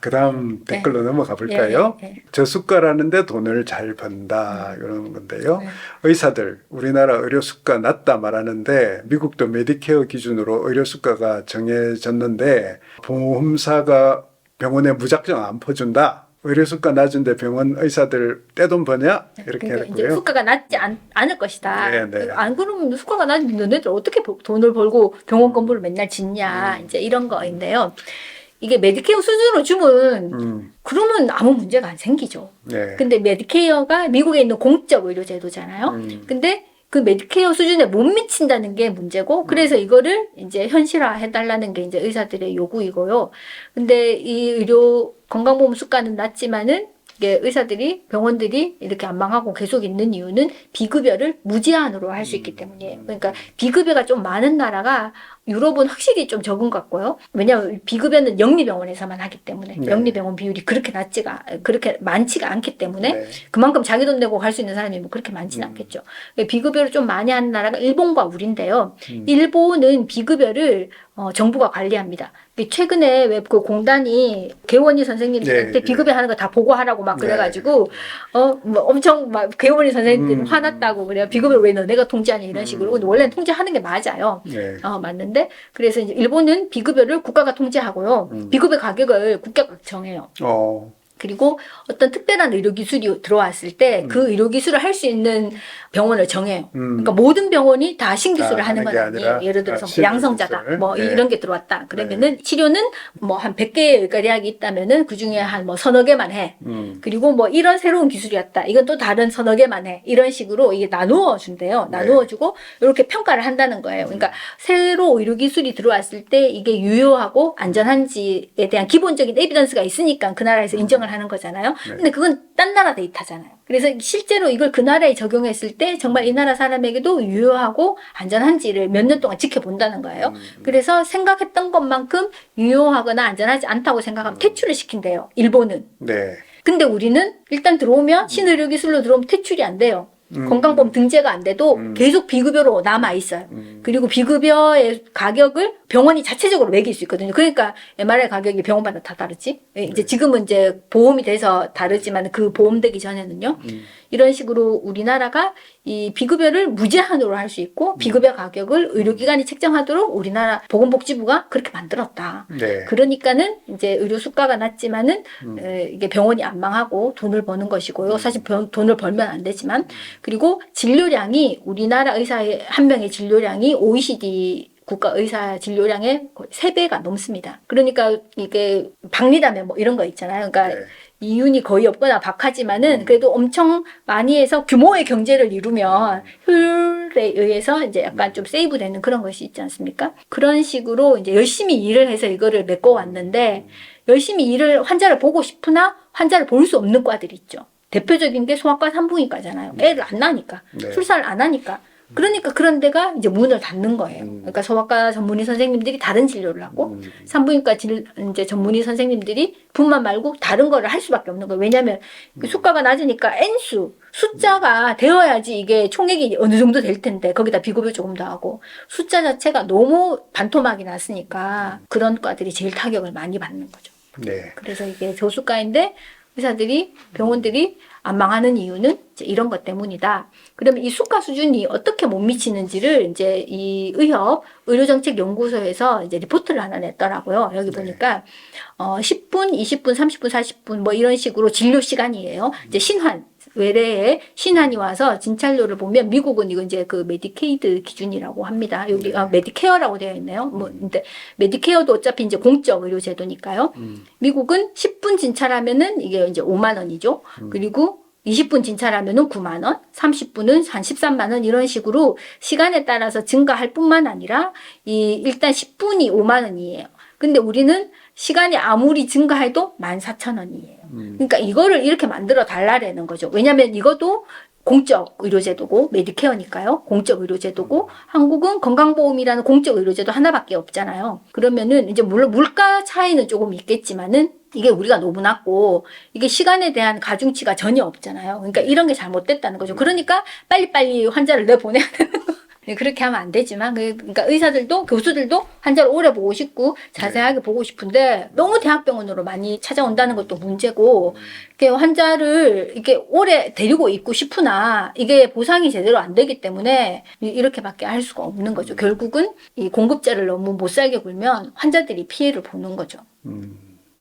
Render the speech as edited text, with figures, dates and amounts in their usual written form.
그다음 댓글로 넘어가 볼까요? 저수가라는데 돈을 잘 번다 이런 건데요. 의사들 우리나라 의료 수가 낮다 말하는데 미국도 메디케어 기준으로 의료 수가가 정해졌는데 보험사가 병원에 무작정 안 퍼준다. 의료 수가 낮은데 병원 의사들 떼돈 버냐? 이렇게 그러니까 했고요. 이제 수가가 낮지 않을 것이다. 네. 안 그러면 수가가 낮은데 너네들 어떻게 돈을 벌고 병원 건물을 맨날 짓냐. 이제 이런 거인데요. 이게 메디케어 수준으로 주면 그러면 아무 문제가 안 생기죠. 네. 근데 메디케어가 미국에 있는 공적 의료 제도잖아요. 근데 그 메디케어 수준에 못 미친다는 게 문제고, 그래서 이거를 이제 현실화 해달라는 게 이제 의사들의 요구이고요. 근데 이 의료 건강보험 수가는 낮지만은 이게 의사들이 병원들이 이렇게 안 망하고 계속 있는 이유는 비급여를 무제한으로 할 수 있기 때문이에요. 그러니까 비급여가 좀 많은 나라가 유럽은 확실히 좀 적은 것 같고요. 왜냐하면 비급여는 영리병원에서만 하기 때문에 네. 영리병원 비율이 그렇게 많지가 않기 때문에 네. 그만큼 자기 돈 내고 갈 수 있는 사람이 뭐 그렇게 많지는 않겠죠. 비급여를 좀 많이 하는 나라가 일본과 우리인데요. 일본은 비급여를 정부가 관리합니다. 최근에 왜 그 공단이 개원이 선생님들한테 비급여 하는 거 다 보고하라고 막 그래가지고 뭐 엄청 막 개원이 선생님들은 화났다고 그래요. 비급여 왜 너네가 통제하냐 이런 식으로. 근데 원래는 통제하는 게 맞아요. 네. 맞는데 그래서 이제 일본은 비급여를 국가가 통제하고요. 비급여 가격을 국가가 정해요. 그리고 어떤 특별한 의료기술이 들어왔을 때 그 의료기술을 할 수 있는 병원을 정해요. 그러니까 모든 병원이 다 신기술을 하는 건 아니에요. 예를 들어서 뭐 양성자다. 뭐 이런 게 들어왔다. 그러면은 치료는 뭐 한 100개의 의과대학이 있다면은 그 중에 한 뭐 서너 개만 해. 그리고 뭐 이런 새로운 기술이었다. 이건 또 다른 서너 개만 해. 이런 식으로 이게 나누어 준대요. 나누어 주고 이렇게 평가를 한다는 거예요. 그러니까 새로 의료기술이 들어왔을 때 이게 유효하고 안전한지에 대한 기본적인 에비던스가 있으니까 그 나라에서 인정을 하는 거잖아요. 근데 그건 딴 나라 데이터잖아요. 그래서 실제로 이걸 그 나라에 적용했을 때 정말 이 나라 사람에게도 유효하고 안전한지를 몇 년 동안 지켜본다는 거예요. 그래서 생각했던 것만큼 유효하거나 안전하지 않다고 생각하면 퇴출을 시킨대요. 일본은. 네. 근데 우리는 일단 들어오면 신의료 기술로 들어오면 퇴출이 안 돼요. 건강보험 등재가 안 돼도 계속 비급여로 남아 있어요. 그리고 비급여의 가격을 병원이 자체적으로 매길 수 있거든요. 그러니까 MRI 가격이 병원마다 다 다르지. 이제 지금은 이제 보험이 돼서 다르지만 그 보험 되기 전에는요. 이런 식으로 우리나라가 이 비급여를 무제한으로 할 수 있고 비급여 가격을 의료기관이 책정하도록 우리나라 보건복지부가 그렇게 만들었다. 네. 그러니까는 이제 의료 수가가 낮지만은 이게 병원이 안 망하고 돈을 버는 것이고요. 사실 돈을 벌면 안 되지만 그리고 진료량이 우리나라 의사의 한 명의 진료량이 OECD 국가 의사 진료량의 거의 3배가 넘습니다. 그러니까 이게 박리담에 뭐 이런 거 있잖아요. 그러니까 네. 이윤이 거의 없거나 박하지만은 그래도 엄청 많이 해서 규모의 경제를 이루면 효율에 의해서 이제 약간 좀 세이브 되는 그런 것이 있지 않습니까? 그런 식으로 이제 열심히 일을 해서 이거를 메꿔왔는데 열심히 환자를 보고 싶으나 환자를 볼 수 없는 과들이 있죠. 대표적인 게 소아과 산부인과잖아요. 애를 안 낳으니까. 네. 출산을 안 하니까. 그러니까 그런 데가 이제 문을 닫는 거예요. 그러니까 소아과 전문의 선생님들이 다른 진료를 하고 산부인과 이제 전문의 선생님들이 분만 말고 다른 거를 할 수밖에 없는 거예요. 왜냐하면 수가가 낮으니까 N수, 숫자가 되어야지 이게 총액이 어느 정도 될 텐데 거기다 비급여 조금 더 하고 숫자 자체가 너무 반토막이 났으니까 그런 과들이 제일 타격을 많이 받는 거죠. 네. 그래서 이게 저수가인데 의사들이 병원들이 안 망하는 이유는 이제 이런 것 때문이다. 그러면 이 수가 수준이 어떻게 못 미치는지를 이제 이 의료정책연구소에서 이제 리포트를 하나 냈더라고요. 여기 보니까 10분, 20분, 30분, 40분 뭐 이런 식으로 진료 시간이에요. 이제 외래에 신환이 와서 진찰료를 보면 미국은 이거 이제 그 메디케이드 기준이라고 합니다. 여기 메디케어라고 되어 있네요. 뭐 근데 메디케어도 어차피 이제 공적 의료 제도니까요. 미국은 10분 진찰하면은 이게 이제 5만 원이죠. 그리고 20분 진찰하면은 9만 원, 30분은 한 13만 원 이런 식으로 시간에 따라서 증가할 뿐만 아니라 일단 10분이 5만 원이에요. 근데 우리는 시간이 아무리 증가해도 14,000원이에요. 그러니까 이거를 이렇게 만들어 달라는 거죠. 왜냐하면 이것도 공적 의료제도고 메디케어니까요. 공적 의료제도고 한국은 건강보험이라는 공적 의료제도 하나밖에 없잖아요. 그러면은 이제 물론 물가 차이는 조금 있겠지만은 이게 우리가 너무 낮고 이게 시간에 대한 가중치가 전혀 없잖아요. 그러니까 이런 게 잘못됐다는 거죠. 그러니까 빨리빨리 환자를 내보내야 되는 거. 그렇게 하면 안 되지만 그러니까 의사들도 교수들도 환자를 오래 보고 싶고 자세하게 보고 싶은데 너무 대학병원으로 많이 찾아온다는 것도 문제고 이렇게 환자를 이렇게 오래 데리고 있고 싶으나 이게 보상이 제대로 안 되기 때문에 이렇게밖에 할 수가 없는 거죠. 결국은 이 공급자를 너무 못 살게 굴면 환자들이 피해를 보는 거죠.